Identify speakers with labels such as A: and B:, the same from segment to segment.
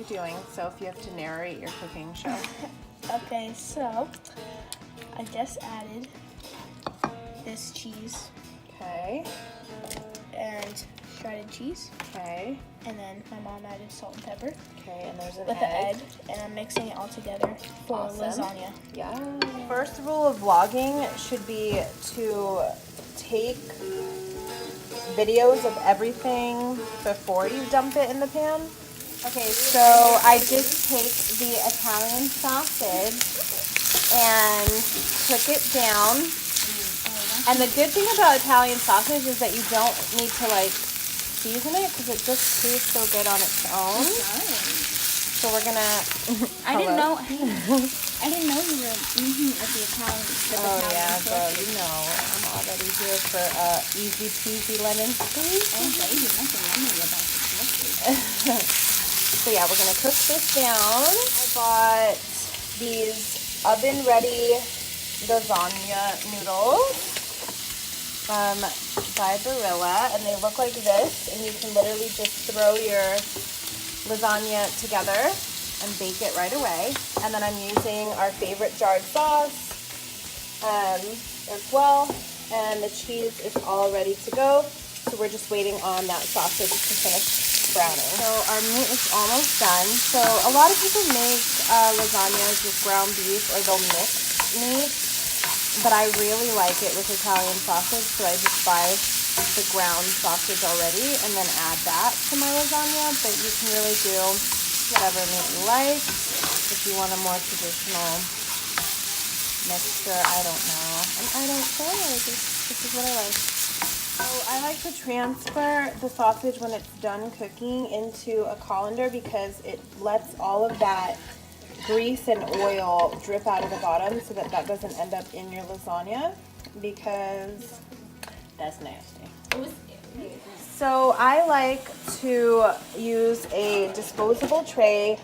A: you doing? So if you have to narrate your cooking show.
B: Okay, so I just added this cheese
A: Okay.
B: and shredded cheese,
A: Okay.
B: and then my mom added salt and pepper
A: Okay. And there's an
B: with
A: egg.
B: the egg, and I'm mixing it all together for
A: Awesome.
B: lasagna.
A: Yeah. First rule of vlogging should be to take videos of everything before you dump it in the pan. Okay, so I just take the Italian sausage and cook it down. And the good thing about Italian sausage is that you don't need to like season it because it just tastes so good on its own. So we're gonna.
B: I didn't know. I didn't know you were at the Italian.
A: Oh yeah, girl, you know I'm already here for easy peasy lemon squeeze.
B: Oh, baby, nothing yummy about this.
A: So yeah, we're gonna cook this down. I bought these oven-ready lasagna noodles by Barilla, and they look like this. And you can literally just throw your lasagna together and bake it right away. And then I'm using our favorite jarred sauce as well. And the cheese is all ready to go. So we're just waiting on that sausage to finish browning. So our meat is almost done. So a lot of people make lasagnas with ground beef, or they'll mix meat. But I really like it with Italian sausage, so I just buy the ground sausage already and then add that to my lasagna. But you can really do whatever meat you like. If you want a more traditional mixture, I don't know. And I don't care. This is what I like. So I like to transfer the sausage when it's done cooking into a colander because it lets all of that grease and oil drip out of the bottom so that that doesn't end up in your lasagna because that's nasty. So I like to use a disposable tray.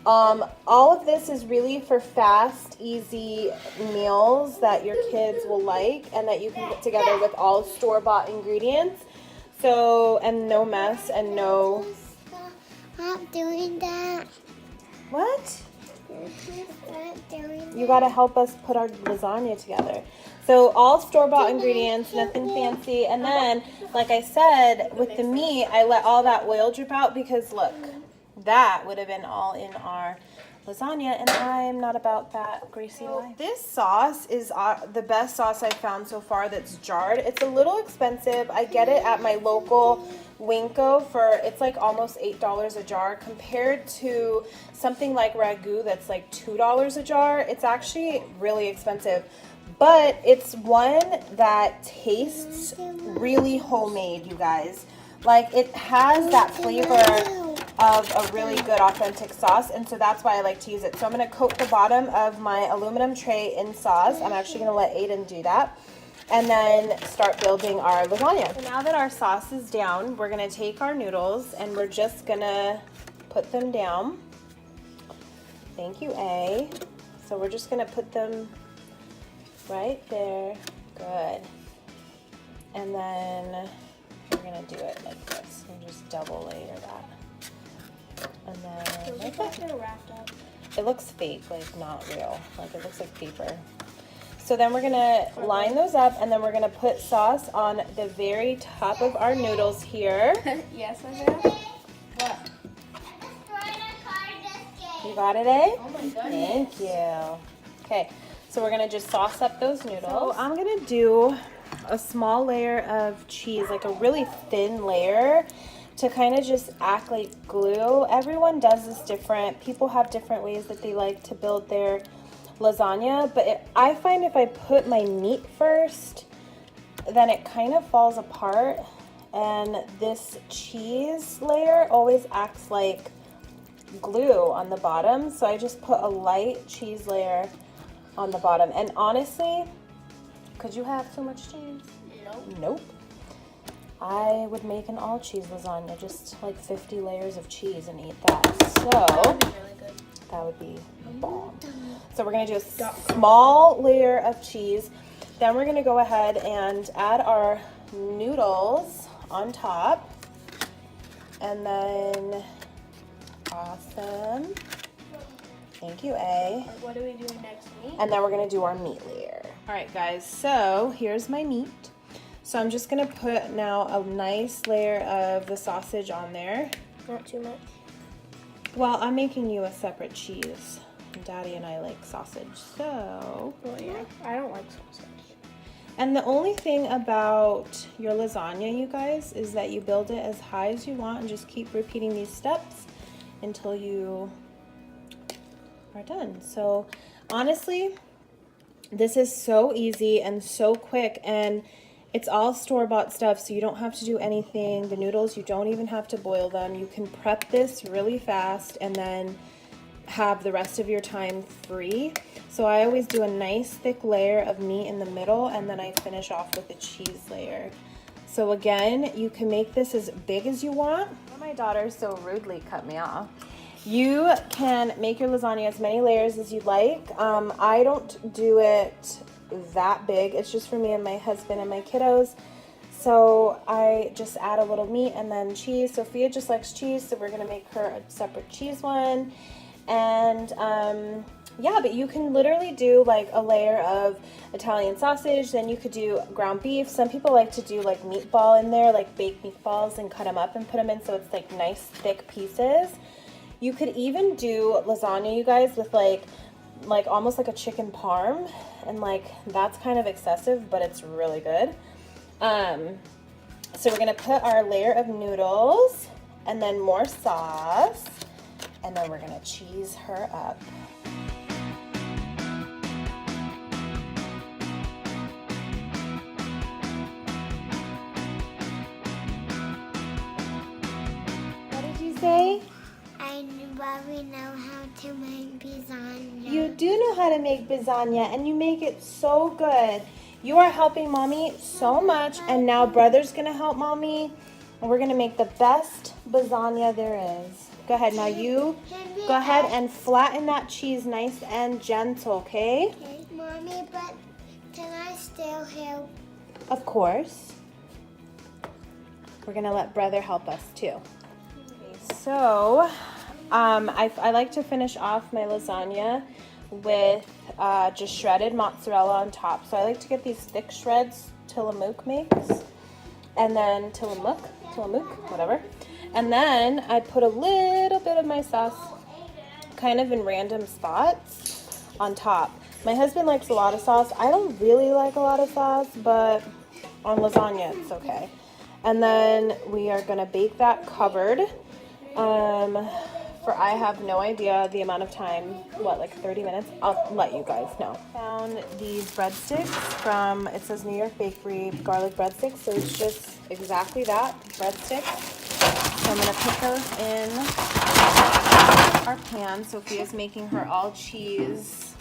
A: All of this is really for fast, easy meals that your kids will like and that you can put together with all store-bought ingredients. So, and no mess and no...
C: Stop doing that.
A: What?
C: Stop doing
A: You gotta help us put our lasagna together. So all store-bought ingredients, nothing fancy. And then, like I said, with the meat, I let all that oil drip out because look, that would have been all in our lasagna, and I'm not about that greasy life. This sauce is the best sauce I've found so far that's jarred. It's a little expensive. I get it at my local Winco for, it's like almost $8 a jar compared to something like Ragu that's like $2 a jar. It's actually really expensive, but it's one that tastes really homemade, you guys. Like it has that flavor of a really good authentic sauce, and so that's why I like to use it. So I'm going to coat the bottom of my aluminum tray in sauce. I'm actually going to let Aiden do that, and then start building our lasagna. So now that our sauce is down, we're going to take our noodles and we're just going to put them down. Thank you, A. So we're just going to put them right there. Good. And then we're going to do it like this and just double layer that. And then
B: Looks like they're wrapped up.
A: it looks fake, like not real. Like it looks like paper. So then we're gonna line those up, and then we're gonna put sauce on the very top of our noodles here.
B: Yes, Isaiah? What?
A: You got it, eh?
B: Oh my goodness.
A: Thank you. Okay, so we're gonna just sauce up those noodles. So I'm gonna do a small layer of cheese, like a really thin layer, to kind of just act like glue. Everyone does this different. People have different ways that they like to build their lasagna, but I find if I put my meat first, then it kind of falls apart, and this cheese layer always acts like glue on the bottom. So I just put a light cheese layer on the bottom. And honestly, could you have too much cheese? Nope. I would make an all cheese lasagna, just like 50 layers of cheese, and eat that. So
B: That would be really good.
A: that would be bomb. So we're gonna do a small layer of cheese. Then we're gonna go ahead and add our noodles on top. And then Awesome. Thank you, A.
B: What are we doing next? Meat?
A: And then we're gonna do our meat layer. All right, guys, so here's my meat. So I'm just gonna put now a nice layer of the sausage on there.
B: Not too much.
A: Well, I'm making you a separate cheese. Daddy and I like sausage, so.
B: Well, yeah, I don't like sausage.
A: And the only thing about your lasagna, you guys, is that you build it as high as you want and just keep repeating these steps until you are done. So honestly, this is so easy and so quick, and it's all store-bought stuff, so you don't have to do anything. The noodles, you don't even have to boil them. You can prep this really fast and then have the rest of your time free. So I always do a nice thick layer of meat in the middle, and then I finish off with a cheese layer. So again, you can make this as big as you want. My daughter so rudely cut me off. You can make your lasagna as many layers as you like. I don't do it that big. It's just for me and my husband and my kiddos. So I just add a little meat and then cheese. Sophia just likes cheese, so we're gonna make her a separate cheese one. And yeah, but you can literally do like a layer of Italian sausage, then you could do ground beef. Some people like to do like meatball in there, like baked meatballs, and cut them up and put them in so it's like nice thick pieces. You could even do lasagna, you guys, with like almost like a chicken parm, and like that's kind of excessive, but it's really good. So we're gonna put our layer of noodles and then more sauce, and then we're gonna cheese her up. What did you say?
C: I probably know how to make lasagna.
A: You do know how to make lasagna, and you make it so good. You are helping mommy so much, and now brother's gonna help mommy, and we're gonna make the best lasagna there is. Go ahead, now you go ahead and flatten that cheese nice and gentle, okay?
C: Okay, Mommy, but can I still help?
A: Of course. We're gonna let brother help us too. So, I like to finish off my lasagna with just shredded mozzarella on top. So I like to get these thick shreds Tillamook makes, and then Tillamook, whatever. And then I put a little bit of my sauce kind of in random spots on top. My husband likes a lot of sauce. I don't really like a lot of sauce, but on lasagna it's okay. And then we are gonna bake that covered for I have no idea the amount of time, what, like 30 minutes? I'll let you guys know. Found these breadsticks from, it says New York Bakery garlic breadsticks, so it's just exactly that, breadsticks. So I'm gonna put those in our pan. Sophia's making her all cheese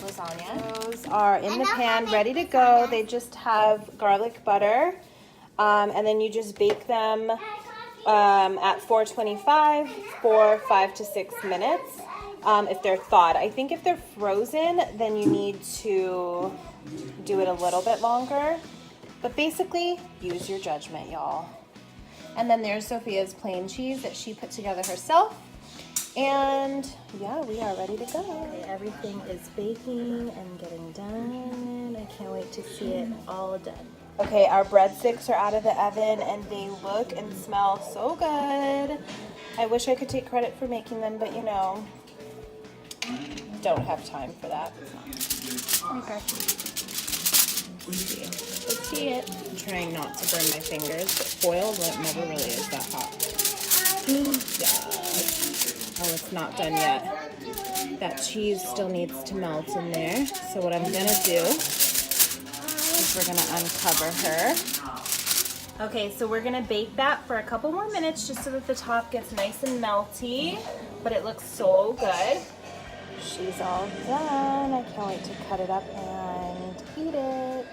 A: lasagna. Those are in the pan, ready to go. They just have garlic butter, and then you just bake them at 425 for 5 to 6 minutes if they're thawed. I think if they're frozen, then you need to do it a little bit longer. But basically, use your judgment, y'all. And then there's Sophia's plain cheese that she put together herself. And yeah, we are ready to go. Okay, everything is baking and getting done. I can't wait to see it all done. Okay, our breadsticks are out of the oven and they look and smell so good. I wish I could take credit for making them, but you know, don't have time for that.
B: Okay.
A: Let's see it. I'm trying not to burn my fingers, but foil never really is that hot. Oh, it's not done yet. That cheese still needs to melt in there. So what I'm gonna do is we're gonna uncover her. Okay, so we're gonna bake that for a couple more minutes just so that the top gets nice and melty, but it looks so good. She's all done. I can't wait to cut it up and eat it.